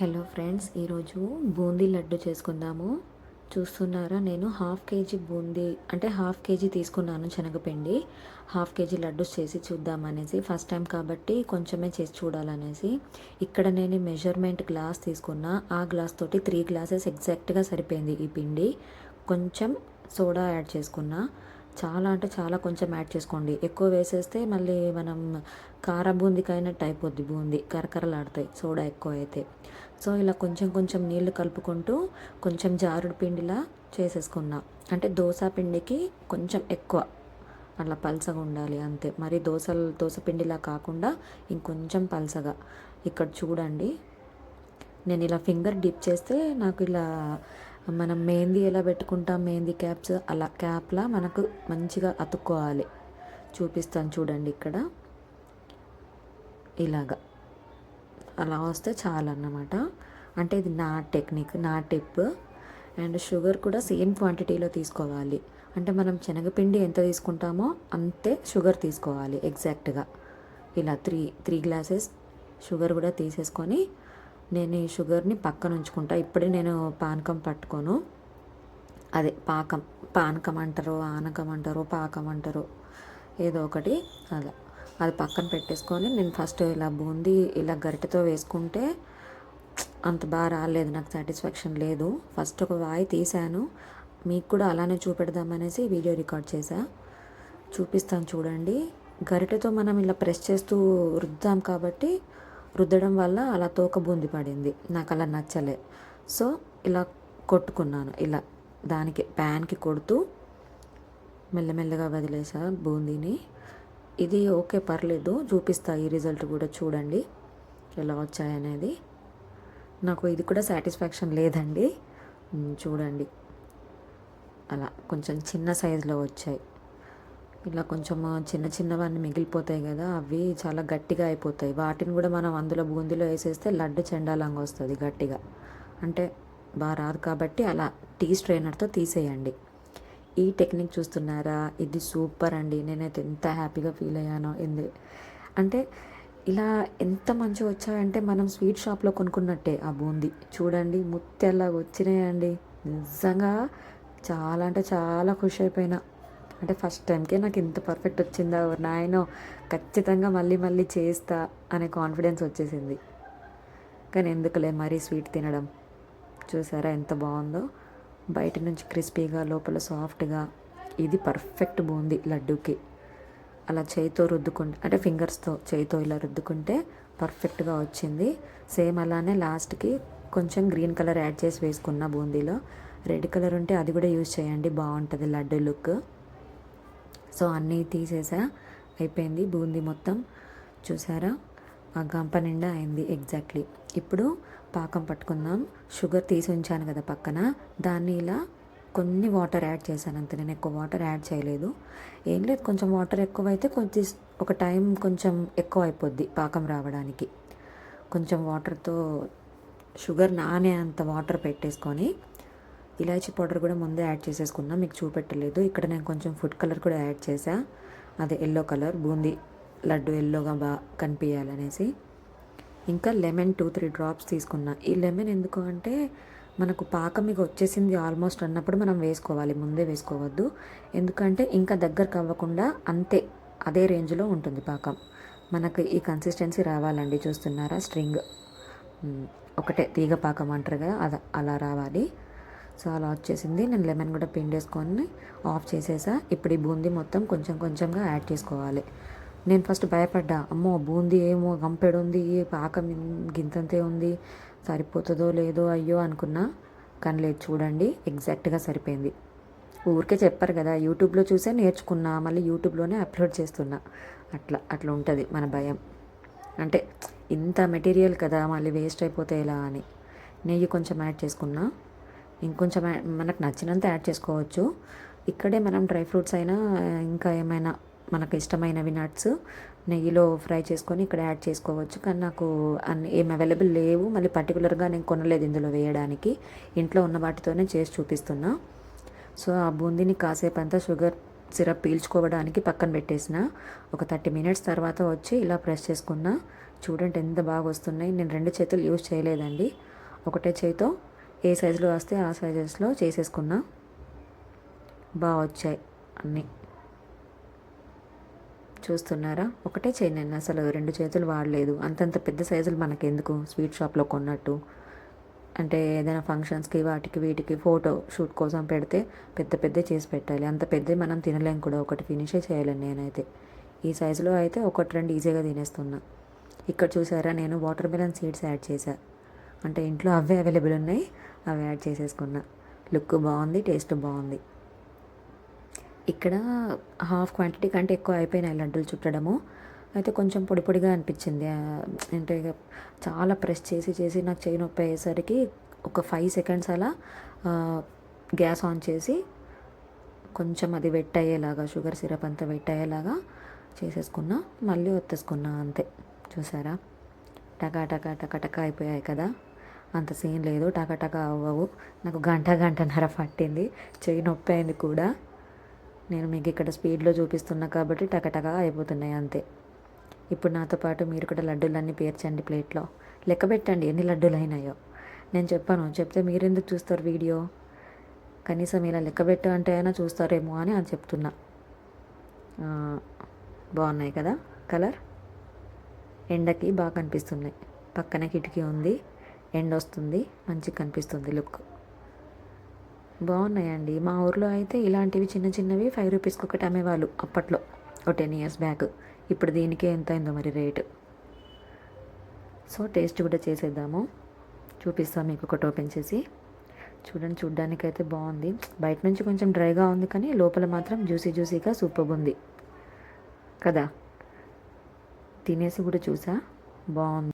Hello friends, ఈరోజు బూందీ లడ్డు చేసుకుందాము. చూస్తున్నారా, నేను హాఫ్ కేజీ బూందీ అంటే హాఫ్ కేజీ తీసుకున్నాను శనగపిండి. హాఫ్ కేజీ లడ్డూస్ చేసి చూద్దామనేసి, ఫస్ట్ టైం కాబట్టి కొంచెమే చేసి చూడాలనేసి ఇక్కడ నేను మెజర్మెంట్ గ్లాస్ తీసుకున్నా. ఆ గ్లాస్ తోటి 3 గ్లాసెస్ ఎగ్జాక్ట్గా సరిపోయింది ఈ పిండి. కొంచెం సోడా యాడ్ చేసుకున్నా. చాలా అంటే చాలా కొంచెం యాడ్ చేసుకోండి. ఎక్కువ వేసేస్తే మళ్ళీ మనం కార బూందీకి అయినట్టు అయిపోద్ది, బూందీ కరకరలాడతాయి సోడా ఎక్కువ అయితే. సో ఇలా కొంచెం కొంచెం నీళ్లు కలుపుకుంటూ కొంచెం జారుడు పిండిలా చేసేసుకున్నా. అంటే దోశ పిండికి కొంచెం ఎక్కువ అట్లా పలసగా ఉండాలి అంతే. మరి దోశ పిండిలా కాకుండా ఇంకొంచెం పలసగా. ఇక్కడ చూడండి, నేను ఇలా ఫింగర్ డిప్ చేస్తే నాకు ఇలా మనం మెహందీ ఎలా పెట్టుకుంటాం, మెహందీ క్యాప్స్ అలా క్యాప్లా మనకు మంచిగా అతుక్కోవాలి. చూపిస్తాను చూడండి, ఇక్కడ ఇలాగా అలా వస్తే చాలన్నమాట. అంటే ఇది నా టెక్నిక్, నా టిప్. అండ్ షుగర్ కూడా సేమ్ క్వాంటిటీలో తీసుకోవాలి. అంటే మనం శనగపిండి ఎంత తీసుకుంటామో అంతే షుగర్ తీసుకోవాలి ఎగ్జాక్ట్గా. ఇలా త్రీ గ్లాసెస్ షుగర్ కూడా తీసేసుకొని నేను ఈ షుగర్ని పక్కన ఉంచుకుంటా. ఇప్పుడే నేను పానకం పట్టుకోను, అదే పానకం అంటారో ఆనకం అంటారో పాకం అంటారో ఏదో ఒకటి, అలా అది పక్కన పెట్టేసుకొని నేను ఫస్ట్ ఇలా బూందీ ఇలా గరిటెతో వేసుకుంటే అంత బాగా రాలేదు, నాకు సాటిస్ఫాక్షన్ లేదు. ఫస్ట్ ఒక వాయి తీసాను, మీకు కూడా అలానే చూపెడదామనేసి వీడియో రికార్డ్ చేశా. చూపిస్తాను చూడండి. గరిటెతో మనం ఇలా ప్రెస్ చేస్తూ రుద్దాం కాబట్టి రుద్దడం వల్ల అలా తోక బూంది పడింది, నాకు అలా నచ్చలే. సో ఇలా కొట్టుకున్నాను, ఇలా దానికి ప్యాన్కి కొడుతూ మెల్లమెల్లగా వదిలేసా బూందీని. ఇది ఓకే, పర్లేదు, చూపిస్తా ఈ రిజల్ట్ కూడా చూడండి ఎలా వచ్చాయనేది. నాకు ఇది కూడా సాటిస్ఫాక్షన్ లేదండి. చూడండి, అలా కొంచెం చిన్న సైజులో వచ్చాయి. ఇలా కొంచెం చిన్న చిన్నవన్నీ మిగిలిపోతాయి కదా, అవి చాలా గట్టిగా అయిపోతాయి. వాటిని కూడా మనం అందులో బూందీలో వేసేస్తే లడ్డు చెండాలంగా వస్తుంది గట్టిగా, అంటే బాగా రాదు. కాబట్టి అలా టీ స్ట్రైనర్తో తీసేయండి. ఈ టెక్నిక్ చూస్తున్నారా, ఇది సూపర్ అండి. నేనైతే ఎంత హ్యాపీగా ఫీల్ అయ్యానో. అంటే ఇలా ఎంత మంచిగా వచ్చాయంటే మనం స్వీట్ షాప్లో కొనుక్కున్నట్టే ఆ బూందీ. చూడండి ముత్యాల్లాగా వచ్చినాయండి. నిజంగా చాలా అంటే చాలా ఖుషి అయిపోయినా. అంటే ఫస్ట్ టైంకే నాకు ఇంత పర్ఫెక్ట్ వచ్చిందా నాయనో, ఖచ్చితంగా మళ్ళీ మళ్ళీ చేస్తా అనే కాన్ఫిడెన్స్ వచ్చేసింది. కానీ ఎందుకులే మరీ స్వీట్ తినడం. చూసారా ఎంత బాగుందో, బయట నుంచి క్రిస్పీగా లోపల సాఫ్ట్గా. ఇది పర్ఫెక్ట్ బూందీ లడ్డూకి. అలా చేయితో రుద్దుకుంటే, అంటే ఫింగర్స్తో చేయితో ఇలా రుద్దుకుంటే పర్ఫెక్ట్గా వచ్చింది. సేమ్ అలానే లాస్ట్కి కొంచెం గ్రీన్ కలర్ యాడ్ చేసి వేసుకున్న బూందీలో. రెడ్ కలర్ ఉంటే అది కూడా యూజ్ చేయండి, బాగుంటుంది లడ్డు లుక్. సో అన్నీ తీసేసా, అయిపోయింది బూందీ మొత్తం. చూసారా, ఆ గంప నిండా అయింది ఎగ్జాక్ట్లీ. ఇప్పుడు పాకం పట్టుకుందాం. షుగర్ తీసి ఉంచాను కదా పక్కన, దాన్ని ఇలా కొన్ని వాటర్ యాడ్ చేశాను అంతే. నేను ఎక్కువ వాటర్ యాడ్ చేయలేదు. ఏం లేదు, కొంచెం వాటర్ ఎక్కువైతే కొంచెం ఒక టైం కొంచెం ఎక్కువ అయిపోద్ది పాకం రావడానికి. కొంచెం వాటర్తో షుగర్ నానే అంత వాటర్ పెట్టేసుకొని ఇలాచీ పౌడర్ కూడా ముందే యాడ్ చేసేసుకున్నా, మీకు చూపెట్టలేదు. ఇక్కడ నేను కొంచెం ఫుడ్ కలర్ కూడా యాడ్ చేసా, అదే ఎల్లో కలర్, బూందీ లడ్డు ఎల్లోగా బాగా కనిపించాలనేసి. ఇంకా లెమన్ 2-3 డ్రాప్స్ తీసుకున్నా. ఈ లెమన్ ఎందుకు అంటే మనకు పాకం మీకు వచ్చేసింది ఆల్మోస్ట్ అన్నప్పుడు మనం వేసుకోవాలి, ముందే వేసుకోవద్దు. ఎందుకంటే ఇంకా దగ్గరకు అవ్వకుండా అంతే అదే రేంజ్లో ఉంటుంది పాకం. మనకు ఈ కన్సిస్టెన్సీ రావాలండి. చూస్తున్నారా, స్ట్రింగ్ ఒకటే తీగ పాకం అంటారు కదా, అలా రావాలి. సో అలా వచ్చేసింది. నేను లెమన్ కూడా పిండేసుకొని ఆఫ్ చేసేసా. ఇప్పుడు ఈ బూందీ మొత్తం కొంచెం కొంచెంగా యాడ్ చేసుకోవాలి. నేను ఫస్ట్ భయపడ్డా, అమ్మో బూందీ ఏమో గంపెడుంది, పాకం గింతంతే ఉంది, సరిపోతుందో లేదో అయ్యో అనుకున్నా. కానీ లేదు, చూడండి ఎగ్జాక్ట్గా సరిపోయింది. ఊరికే చెప్పారు కదా, యూట్యూబ్లో చూసే నేర్చుకున్నా, మళ్ళీ యూట్యూబ్లోనే అప్లోడ్ చేస్తున్నా. అట్లా ఉంటుంది మన భయం. అంటే ఇంత మెటీరియల్ కదా, మళ్ళీ వేస్ట్ అయిపోతే ఎలా అని. నెయ్యి కొంచెం యాడ్ చేసుకున్నా. ఇంకొంచెం మనకు నచ్చినంత యాడ్ చేసుకోవచ్చు. ఇక్కడే మనం డ్రై ఫ్రూట్స్ అయినా ఇంకా ఏమైనా మనకు ఇష్టమైనవి నట్స్ నెయ్యిలో ఫ్రై చేసుకొని ఇక్కడ యాడ్ చేసుకోవచ్చు. కానీ నాకు అన్ని ఏం అవైలబుల్ లేవు, మళ్ళీ పర్టికులర్గా నేను కొనలేదు ఇందులో వేయడానికి. ఇంట్లో ఉన్న వాటితోనే చేసి చూపిస్తున్నా. సో ఆ బూందీని కాసేపు అంతా షుగర్ సిరప్ పీల్చుకోవడానికి పక్కన పెట్టేసిన. ఒక 30 మినిట్స్ తర్వాత వచ్చి ఇలా ప్రెస్ చేసుకున్నా. చూడండి ఎంత బాగా వస్తున్నాయి. నేను 2 చేతులు యూజ్ చేయలేదండి, ఒకటే చేయితో ఏ సైజులో వస్తే ఆ సైజెస్లో చేసేసుకున్నా. బాగా వచ్చాయి అన్నీ. చూస్తున్నారా, ఒకటే చేయి, నేను అసలు 2 చేతులు వాడలేదు. అంతంత పెద్ద సైజులు మనకెందుకు స్వీట్ షాప్లో కొన్నట్టు. అంటే ఏదైనా ఫంక్షన్స్కి వాటికి వీటికి ఫోటో షూట్ కోసం పెడితే పెద్ద పెద్ద చేసి పెట్టాలి. అంత పెద్ద మనం తినలేం కూడా, ఒకటి ఫినిషే చేయలేను నేనైతే. ఈ సైజులో అయితే 1-2 ఈజీగా తినేస్తున్నా. ఇక్కడ చూసారా, నేను వాటర్ మిలన్ సీడ్స్ యాడ్ చేశా. అంటే ఇంట్లో అవే అవైలబుల్ ఉన్నాయి, అవి యాడ్ చేసేసుకున్నా. లుక్ బాగుంది, టేస్ట్ బాగుంది. ఇక్కడ హాఫ్ క్వాంటిటీ కంటే ఎక్కువ అయిపోయినాయి లడ్డూలు చుట్టడము. అయితే కొంచెం పొడి పొడిగా అనిపించింది. అంటే చాలా ప్రెస్ చేసి చేసి నాకు చేయి నొప్పి అయ్యేసరికి ఒక 5 సెకండ్స్ అలా గ్యాస్ ఆన్ చేసి కొంచెం అది వెట్ అయ్యేలాగా, షుగర్ సిరప్ అంతా వెట్ అయ్యేలాగా చేసేసుకున్నా. మళ్ళీ ఒత్తేసుకున్నా అంతే. చూసారా, టకా టకా టకా టకా అయిపోయాయి కదా. అంత సీన్ లేదు, టకా టకా అవ్వవు. నాకు గంటన్నర పట్టింది, చేయి నొప్పి అయింది కూడా. నేను మీకు ఇక్కడ స్పీడ్లో చూపిస్తున్నా కాబట్టి టకటగా అయిపోతున్నాయి అంతే. ఇప్పుడు నాతో పాటు మీరు కూడా లడ్డూలన్నీ పేర్చండి ప్లేట్లో. లెక్క పెట్టండి ఎన్ని లడ్డూలు అయినాయో. నేను చెప్పాను, చెప్తే మీరు ఎందుకు చూస్తారు వీడియో? కనీసం ఇలా లెక్క పెట్టు అంటే అయినా చూస్తారేమో అని చెప్తున్నా. బాగున్నాయి కదా కలర్. ఎండకి బాగా కనిపిస్తున్నాయి. పక్కన కిటికీ ఉంది, ఎండ వస్తుంది, మంచిగా కనిపిస్తుంది లుక్. బాగున్నాయండి. మా ఊర్లో అయితే ఇలాంటివి చిన్న చిన్నవి 5 రూపీస్కి ఒకటి అమ్మేవాళ్ళు అప్పట్లో, ఒక 10 years బ్యాక్. ఇప్పుడు దీనికే ఎంత అయిందో మరి రేటు. సో టేస్ట్ కూడా చేసేద్దాము. చూపిస్తాను మీకు ఒకటి ఓపెన్ చేసి. చూడండి, చూడ్డానికైతే బాగుంది. బయట నుంచి కొంచెం డ్రైగా ఉంది కానీ లోపల మాత్రం జ్యూసీగా సూపర్గా ఉంది కదా. తినేసి కూడా చూసా, బాగుంది.